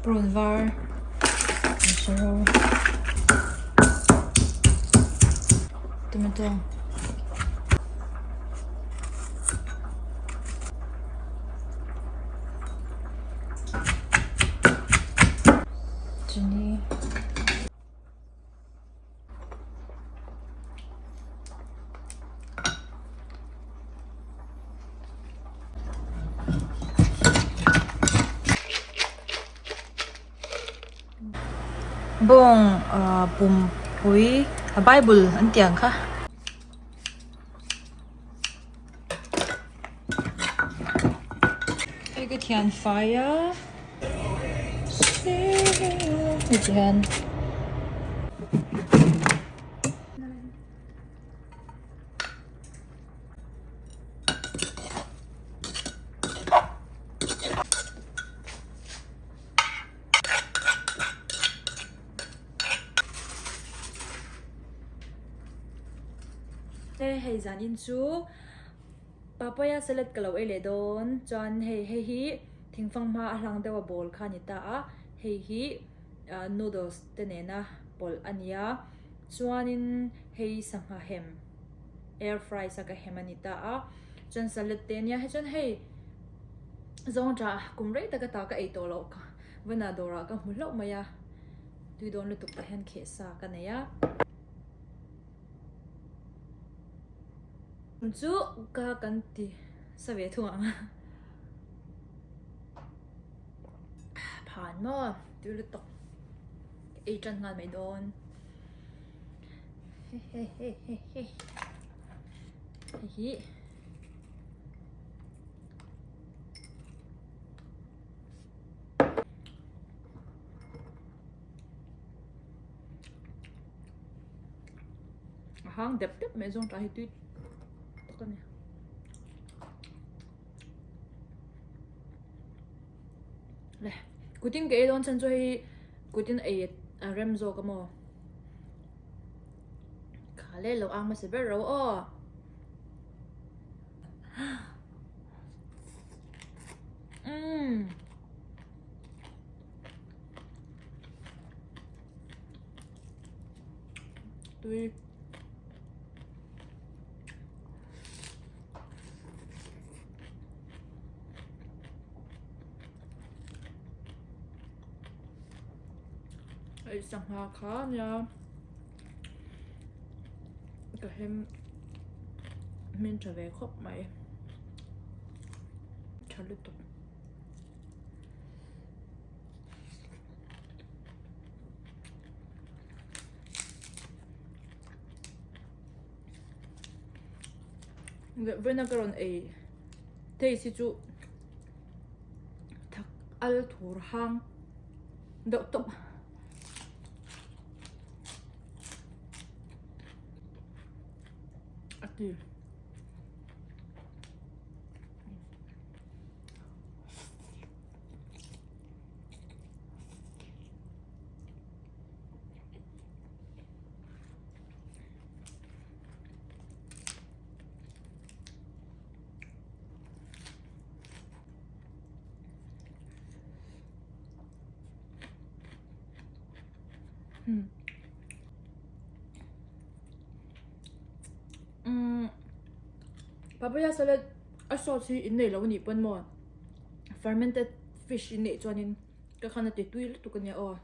prawn var, so tomato. Chini. Bong bùm pui Bible anh tiếng kha. Cái thiền fire. Cái thiền. Hey zan in chu papaya salad kalau ele don chuan hei hi thingfang ma ahlang dewa bowl kha ni ta a hei hi noodles te ne na bol ania chuanin hei sangha hem air fry saka hem ani ta a chuan salad te nia he chuan hei zong cha kumrei taka ta ka ei to lo ka vana dora ka hmulo maya tui don lutuk ta hen khe sa ka ne ya chu ka kan ti sa ve thua phan mo tu lu tok ei chan ngal mai don hi hang dep dep mai zong ta hi tu con này này cú tin cái đón chân chơi cú tin ấy rem zo cái mò khá lẽ lâu ăn mà sẽ biết rồi ô tôi Sangha khá nha cái hem mình trở về khóc mày chả liên tục với nó cái ấy thấy si chú thật al thua hang đậu tụng đi Papaya salad a sauce in nei lo ni pon mo fermented fish in nei chuanin ka khana te tuil tu kan ya o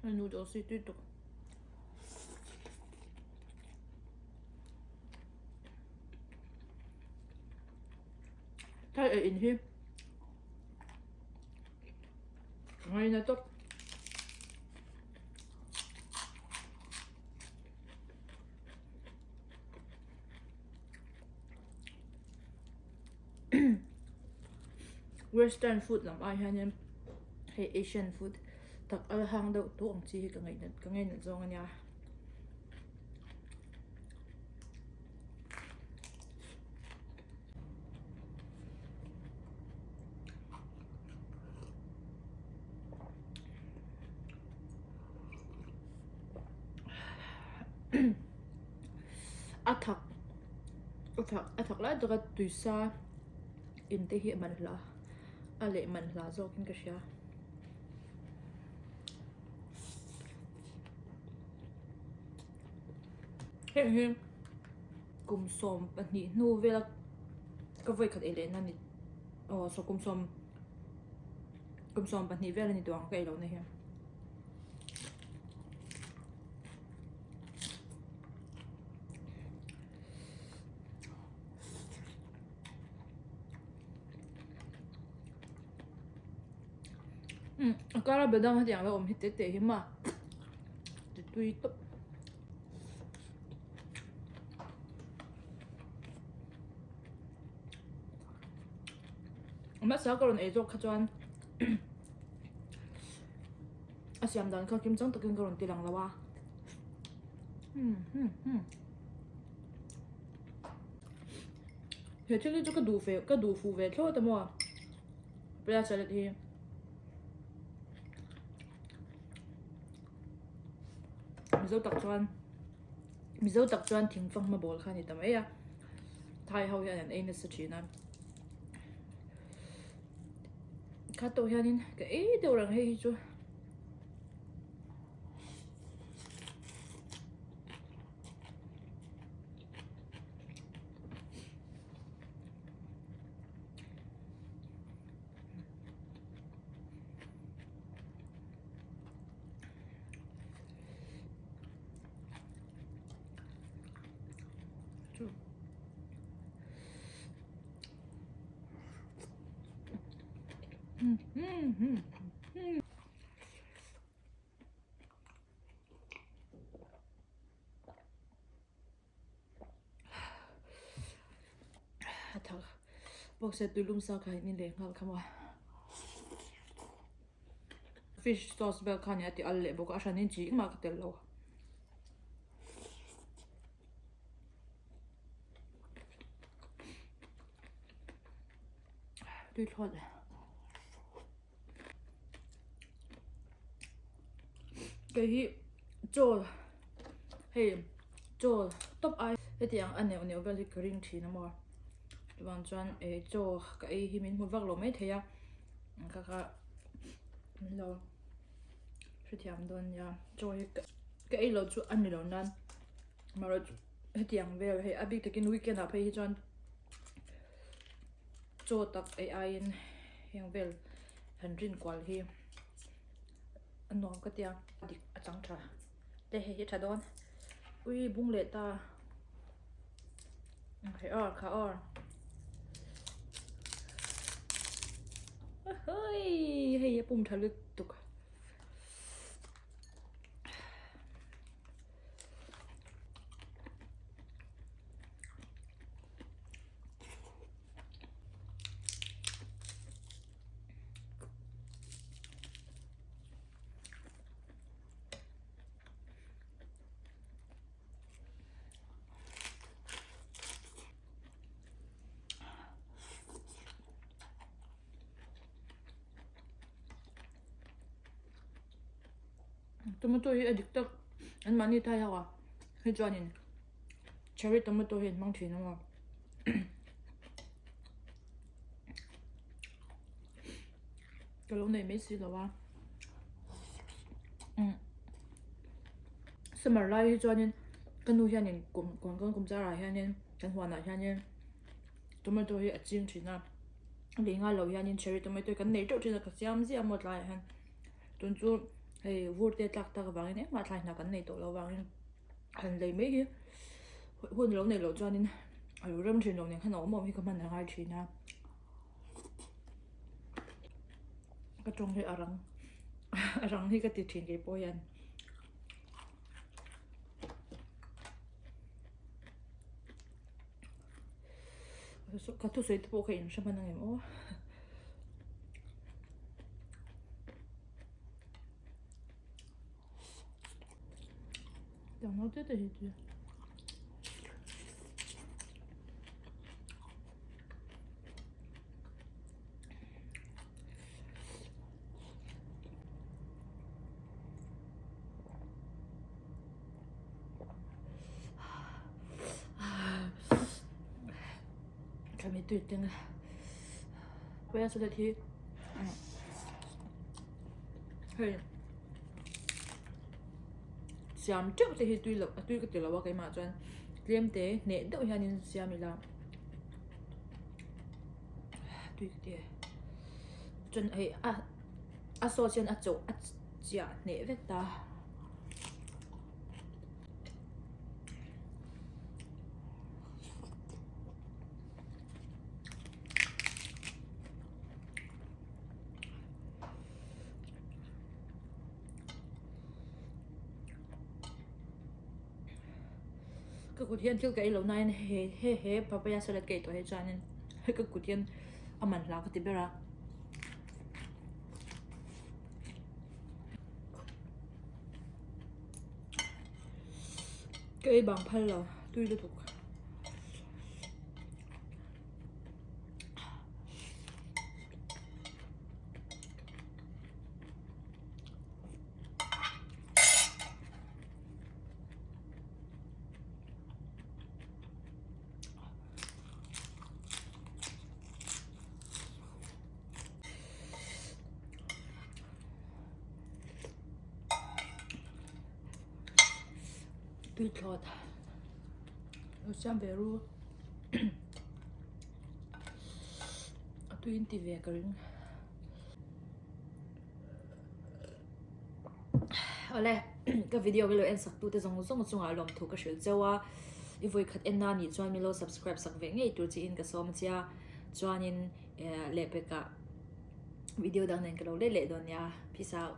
noodles si tu ta in hi ngay na to Western food lam ai han hay Asian food tak al hang do to ang chi ka ngai na zong anya athak la daga tuisa in te hi man la ale man la zo kin ka sha he kum som pani nu vela ka voi khat ele na ni so kum som pani vela ni tuang kai lo ne he akara bedang hadiang la om hitte te hi ma ti tui to ma sa karon e zo khachuan asiam dan kha kim chang takin karon tilang lawa he chili chu ka du fu ve thlo ta mo Papaya Salad hi mizo tak chuan thing fang ma bol khani tam eya thai ho hian an sa thina kha to hianin ka de orang hei chu thằng bọc xe tùy lung sao cái nên để ngal khama fish sauce bel khani ati alle bok asha nin chi ma ka tel lo tùy thot cái hi cho hey cho top ai cái tiếng anh nèo bel cái ring chi na mo tuan chuan e cho ka ei hi min hmuvak lo mai theya ka lo thiam don ya cho hi ka ei lo chu an ni lo nan maro hetiang vel he abi takin weekend a phei hi chuan cho tak ai in heng vel hanrin kwal hi anom ka tia dik achang tha te he tha don ui bung le ta he kha ơi hay bùng thà lực tục tomato hi adik tak an mani thai hawa he chuanin cherry tomato hi mang thina ma kalo nei mai si lawa summer lai hi chuanin kanu hianin kum chara hianin kan huana hianin tomato hi aching thina linga lo hianin cherry tomato kan nei to thina ka siam mot lai han tun chu hey vurte tak wangin ma thlai na kan nei to lo wangin han lei me hi hun lo nei lo chuanin alu ram thin lo ning han awm hi ka man ngai thina ka tong hi arang hi ka ti thin ke poyan so ka tu sei po khain shaman ngem o Dans notre tête, j'ai dit. fermented tiếng Papaya Salad thì hey siam trước thì tùy cái tiền là cái mà cho tlem tế nè đâu hiện nên siam mình làm tùy cái tiền chân ấy so chân chỗ chả nè vết ta cái củ thiên thiếu cái lâu nay he papaya salad cái tuổi cho nên cái củ thiên mình làm cái tiệm ra cái bằng phơi là tùy được tùy thọt nó xem về luôn tùy thì về cái cái video cái lời em sắc tu te zong zong zong alom thu cái sự chawa i voi khat en na ni chuan mi lo subscribe sak ve ngei tur chi in ka som chia chuan in le pe ka video dang nen ka lo le don ya peace out